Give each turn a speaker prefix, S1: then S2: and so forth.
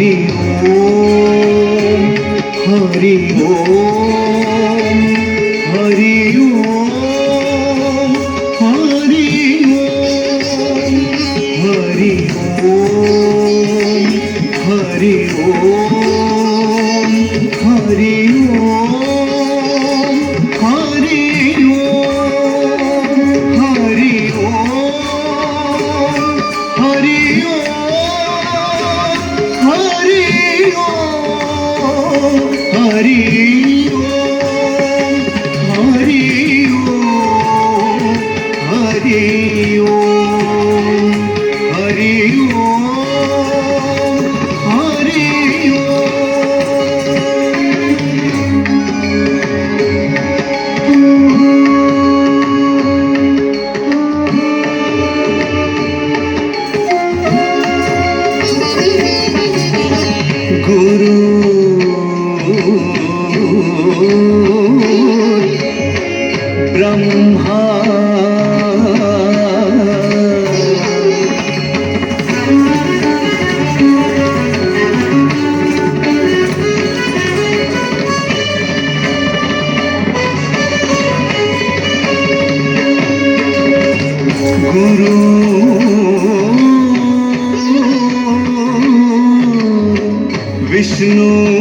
S1: Hari Om Hari Om Hari Om Hari Om Hari Om Hari Om Hari Om Hari Om Hari Om Hari Om Hari Om Hari Om Hari Om Hari Om Hari Guru Brahma Guru Vishnu